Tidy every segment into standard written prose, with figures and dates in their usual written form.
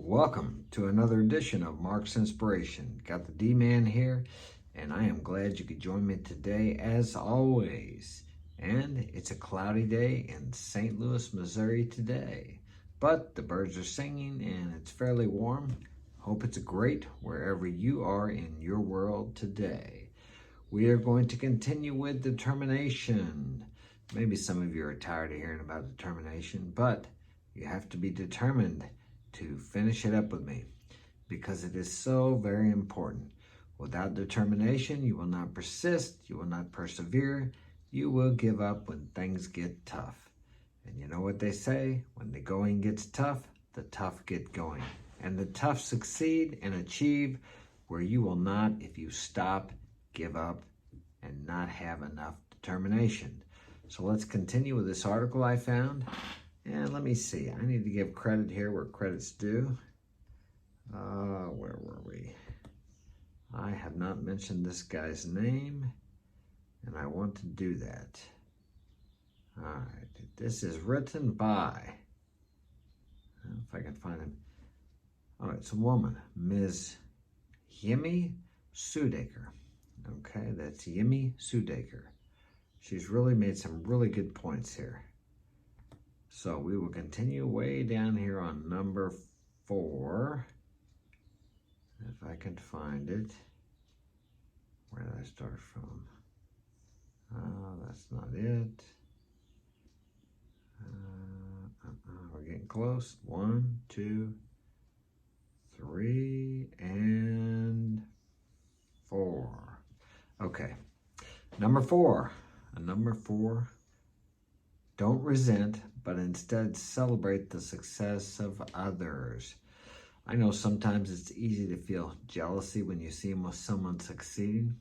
Welcome to another edition of Mark's Inspiration. Got the D-Man here, and I am glad you could join me today as always. And it's a cloudy day in St. Louis, Missouri today. But the birds are singing and it's fairly warm. Hope it's great wherever you are in your world today. We are going to continue with determination. Maybe some of you are tired of hearing about determination, but you have to be determined to finish it up with me because it is so very important. Without determination, you will not persist, you will not persevere, you will give up when things get tough. And you know what they say, when the going gets tough, the tough get going. And the tough succeed and achieve where you will not if you stop, give up, and not have enough determination. So let's continue with this article I found. And let me see, I need to give credit here where credit's due. Where were we? I have not mentioned this guy's name, and I want to do that. All right, this is written by, if I can find him. All right, it's a woman, Ms. Yemi Sudaker. Okay, that's Yemi Sudaker. She's really made some really good points here. So we will continue way down here on number 4. If I can find it. Where did I start from? That's not it. We're getting close. 1, 2, 3, and 4. Okay. Number 4. Number 4. Don't resent, but instead celebrate the success of others. I know sometimes it's easy to feel jealousy when you see someone succeeding,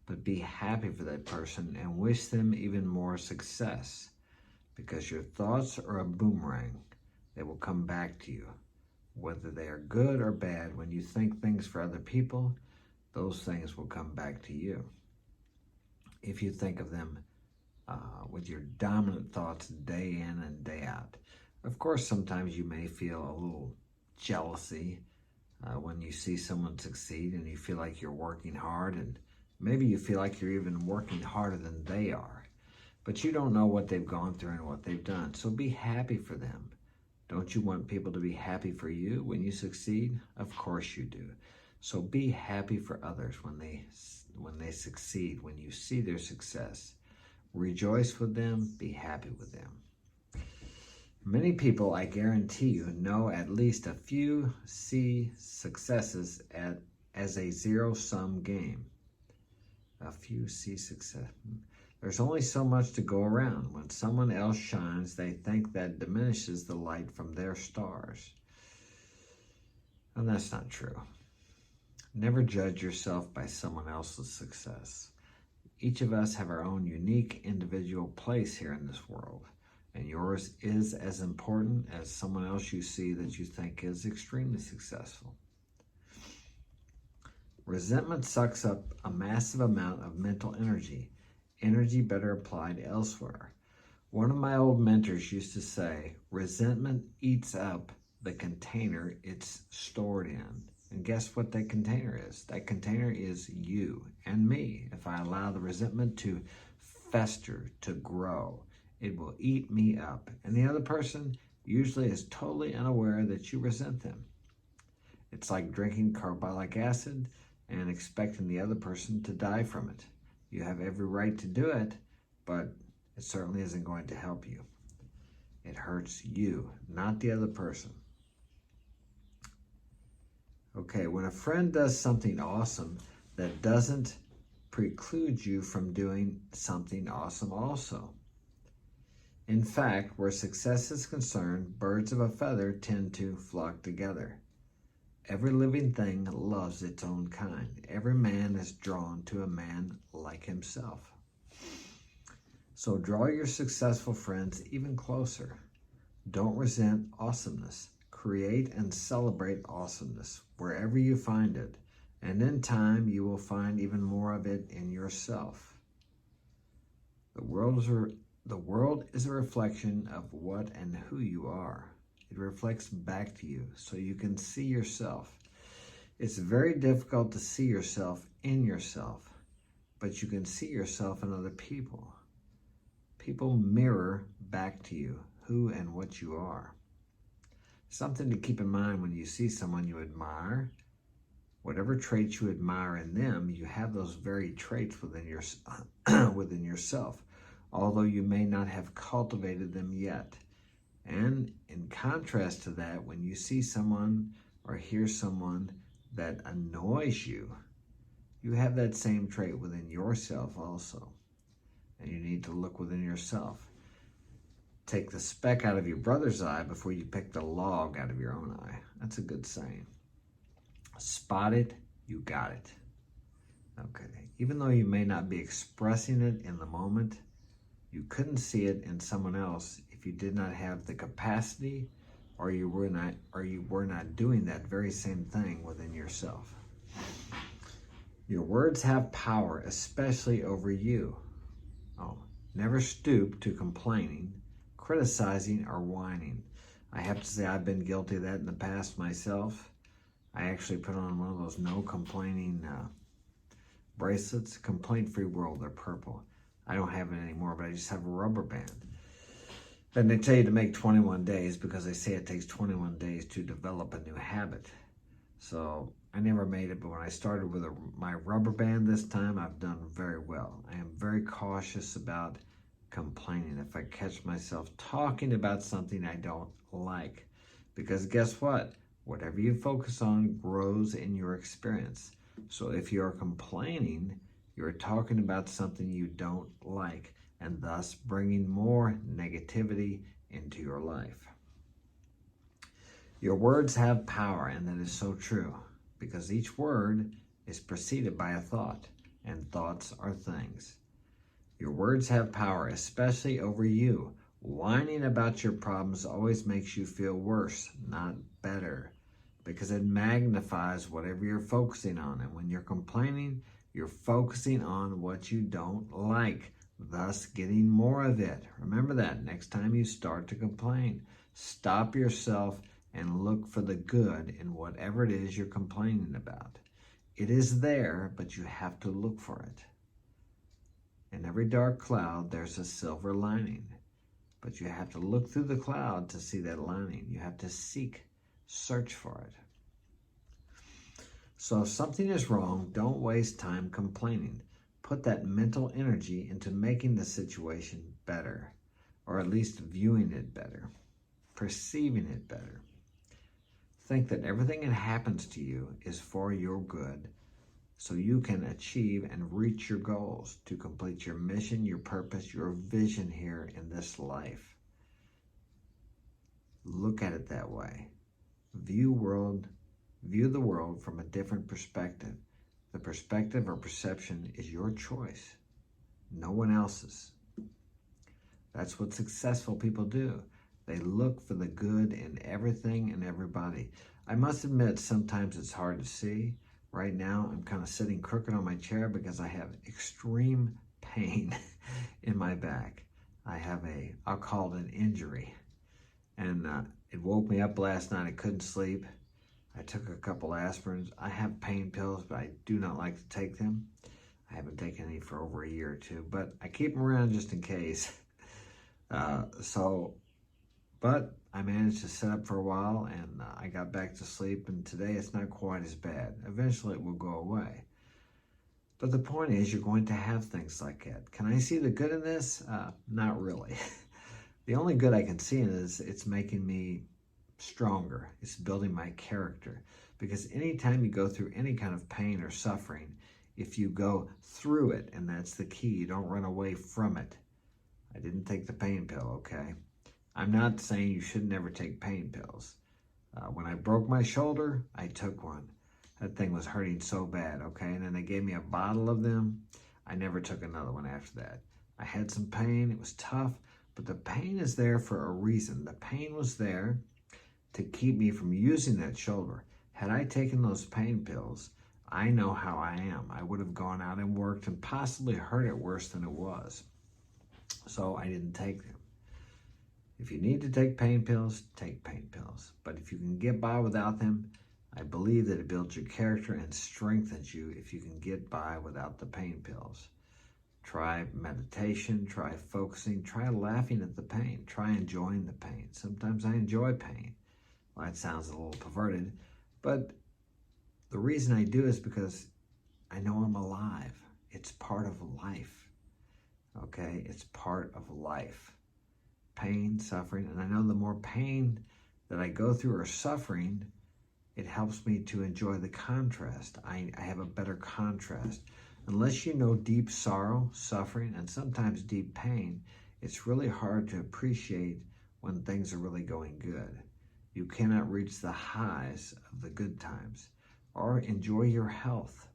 but be happy for that person and wish them even more success, because your thoughts are a boomerang. They will come back to you. Whether they are good or bad, when you think things for other people, those things will come back to you. If you think of them with your dominant thoughts day in and day out. Of course, sometimes you may feel a little jealousy when you see someone succeed and you feel like you're working hard, and maybe you feel like you're even working harder than they are. But you don't know what they've gone through and what they've done, so be happy for them. Don't you want people to be happy for you when you succeed? Of course you do. So be happy for others when they succeed, when you see their success. Rejoice with them, be happy with them. Many people, I guarantee you, know at least a few see successes as a zero-sum game. A few see success. There's only so much to go around. When someone else shines, they think that diminishes the light from their stars. And that's not true. Never judge yourself by someone else's success. Each of us have our own unique individual place here in this world, and yours is as important as someone else you see that you think is extremely successful. Resentment sucks up a massive amount of mental energy better applied elsewhere. One of my old mentors used to say, resentment eats up the container it's stored in. And guess what that container is? That container is you and me. If I allow the resentment to fester, to grow, it will eat me up. And the other person usually is totally unaware that you resent them. It's like drinking carbolic acid and expecting the other person to die from it. You have every right to do it, but it certainly isn't going to help you. It hurts you, not the other person. Okay, when a friend does something awesome, that doesn't preclude you from doing something awesome also. In fact, where success is concerned, birds of a feather tend to flock together. Every living thing loves its own kind. Every man is drawn to a man like himself. So draw your successful friends even closer. Don't resent awesomeness. Create and celebrate awesomeness wherever you find it, and in time you will find even more of it in yourself. The world is a reflection of what and who you are. It reflects back to you so you can see yourself. It's very difficult to see yourself in yourself, but you can see yourself in other people. People mirror back to you who and what you are. Something to keep in mind when you see someone you admire. Whatever traits you admire in them, you have those very traits within yourself, although you may not have cultivated them yet. And in contrast to that, when you see someone or hear someone that annoys you, you have that same trait within yourself also. And you need to look within yourself. Take the speck out of your brother's eye before you pick the log out of your own eye. That's a good saying. Spot it, you got it. Okay, even though you may not be expressing it in the moment, you couldn't see it in someone else if you did not have the capacity or you were not doing that very same thing within yourself. Your words have power, especially over you. Never stoop to complaining, criticizing, or whining. I have to say I've been guilty of that in the past myself. I actually put on one of those no complaining bracelets, complaint-free world. They're purple. I don't have it anymore, but I just have a rubber band. And they tell you to make 21 days because they say it takes 21 days to develop a new habit. So I never made it, but when I started with my rubber band this time, I've done very well. I am very cautious about complaining if I catch myself talking about something I don't like. Because guess what? Whatever you focus on grows in your experience. So if you're complaining, you're talking about something you don't like, and thus bringing more negativity into your life. Your words have power, and that is so true, because each word is preceded by a thought, and thoughts are things. Your words have power, especially over you. Whining about your problems always makes you feel worse, not better, because it magnifies whatever you're focusing on. And when you're complaining, you're focusing on what you don't like, thus getting more of it. Remember that next time you start to complain. Stop yourself and look for the good in whatever it is you're complaining about. It is there, but you have to look for it. In every dark cloud, there's a silver lining. But you have to look through the cloud to see that lining. You have to search for it. So if something is wrong, don't waste time complaining. Put that mental energy into making the situation better, or at least viewing it better, perceiving it better. Think that everything that happens to you is for your good, so you can achieve and reach your goals to complete your mission, your purpose, your vision here in this life. Look at it that way. View the world from a different perspective. The perspective or perception is your choice, no one else's. That's what successful people do. They look for the good in everything and everybody. I must admit, sometimes it's hard to see. Right now, I'm kind of sitting crooked on my chair because I have extreme pain in my back. I have I'll call it an injury. And it woke me up last night. I couldn't sleep. I took a couple aspirins. I have pain pills, but I do not like to take them. I haven't taken any for over a year or two, but I keep them around just in case. But I managed to sit up for a while, and I got back to sleep, and today it's not quite as bad. Eventually it will go away. But the point is, you're going to have things like that. Can I see the good in this? Not really. The only good I can see in it is it's making me stronger. It's building my character. Because anytime you go through any kind of pain or suffering, if you go through it, and that's the key, you don't run away from it. I didn't take the pain pill, okay? I'm not saying you should never take pain pills. When I broke my shoulder, I took one. That thing was hurting so bad, okay? And then they gave me a bottle of them. I never took another one after that. I had some pain. It was tough, but the pain is there for a reason. The pain was there to keep me from using that shoulder. Had I taken those pain pills, I know how I am. I would have gone out and worked and possibly hurt it worse than it was. So I didn't take them. If you need to take pain pills, take pain pills. But if you can get by without them, I believe that it builds your character and strengthens you if you can get by without the pain pills. Try meditation, try focusing, try laughing at the pain, try enjoying the pain. Sometimes I enjoy pain. Well, that sounds a little perverted, but the reason I do is because I know I'm alive. It's part of life, okay? It's part of life. Pain, suffering, and I know the more pain that I go through or suffering, it helps me to enjoy the contrast. I have a better contrast. Unless you know deep sorrow, suffering, and sometimes deep pain, it's really hard to appreciate when things are really going good. You cannot reach the highs of the good times or enjoy your health.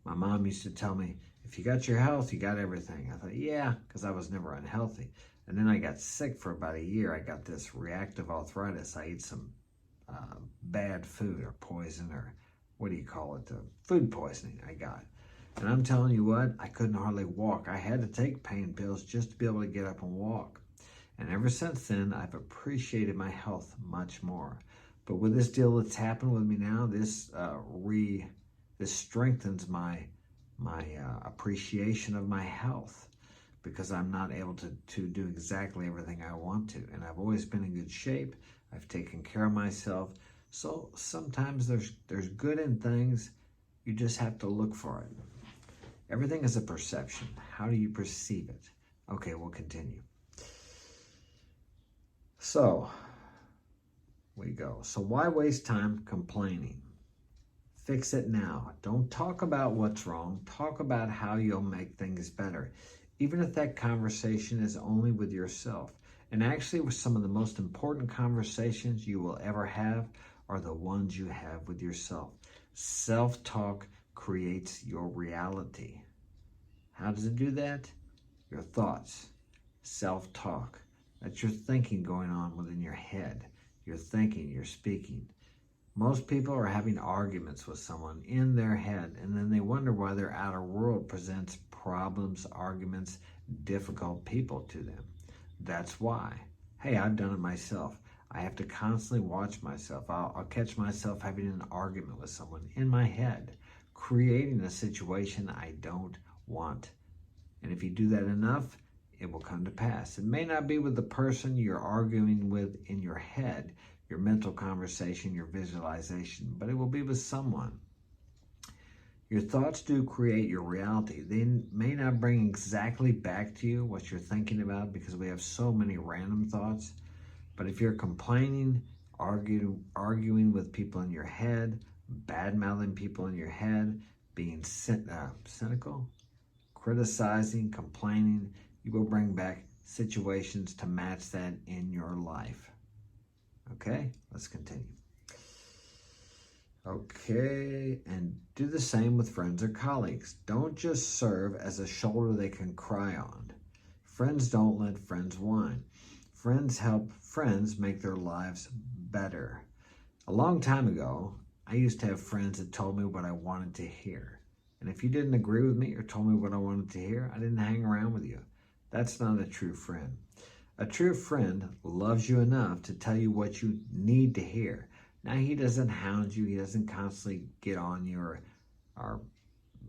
My mom used to tell me, if you got your health, you got everything. I thought, yeah, because I was never unhealthy. And then I got sick for about a year. I got this reactive arthritis. I ate some bad food or poison, or what do you call it? Food poisoning I got. And I'm telling you what, I couldn't hardly walk. I had to take pain pills just to be able to get up and walk. And ever since then, I've appreciated my health much more. But with this deal that's happened with me now, this strengthens my appreciation of my health, because I'm not able to do exactly everything I want to. And I've always been in good shape. I've taken care of myself. So sometimes there's good in things. You just have to look for it. Everything is a perception. How do you perceive it? Okay, we'll continue. So, we go. So why waste time complaining? Fix it now. Don't talk about what's wrong. Talk about how you'll make things better, even if that conversation is only with yourself. And actually, with some of the most important conversations you will ever have are the ones you have with yourself. Self-talk creates your reality. How does it do that? Your thoughts. Self-talk. That's your thinking going on within your head. You're thinking, you're speaking. Most people are having arguments with someone in their head, and then they wonder why their outer world presents problems, arguments, difficult people to them. That's why. Hey, I've done it myself. I have to constantly watch myself. I'll catch myself having an argument with someone in my head, creating a situation I don't want. And if you do that enough, it will come to pass. It may not be with the person you're arguing with in your head, your mental conversation, your visualization, but it will be with someone. Your thoughts do create your reality. They may not bring exactly back to you what you're thinking about, because we have so many random thoughts. But if you're complaining, arguing with people in your head, bad-mouthing people in your head, being cynical, criticizing, complaining, you will bring back situations to match that in your life. Okay, let's continue. Okay, and do the same with friends or colleagues. Don't just serve as a shoulder they can cry on. Friends don't let friends whine. Friends help friends make their lives better. A long time ago, I used to have friends that told me what I wanted to hear. And if you didn't agree with me or told me what I wanted to hear, I didn't hang around with you. That's not a true friend. A true friend loves you enough to tell you what you need to hear. Now, he doesn't hound you. He doesn't constantly get on you or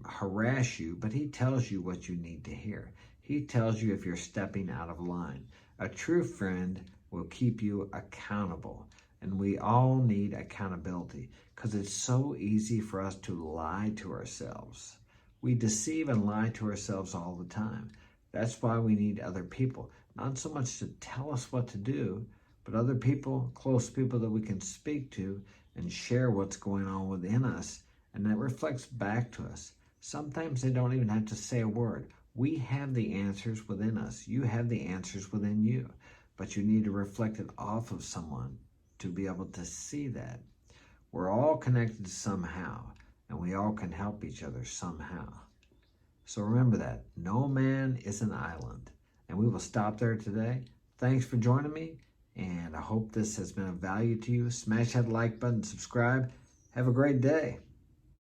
harass you, but he tells you what you need to hear. He tells you if you're stepping out of line. A true friend will keep you accountable. And we all need accountability, because it's so easy for us to lie to ourselves. We deceive and lie to ourselves all the time. That's why we need other people. Not so much to tell us what to do, but other people, close people that we can speak to and share what's going on within us, and that reflects back to us. Sometimes they don't even have to say a word. We have the answers within us. You have the answers within you, but you need to reflect it off of someone to be able to see that. We're all connected somehow, and we all can help each other somehow. So remember that. No man is an island. And we will stop there today. Thanks for joining me, and I hope this has been of value to you. Smash that like button, subscribe. Have a great day.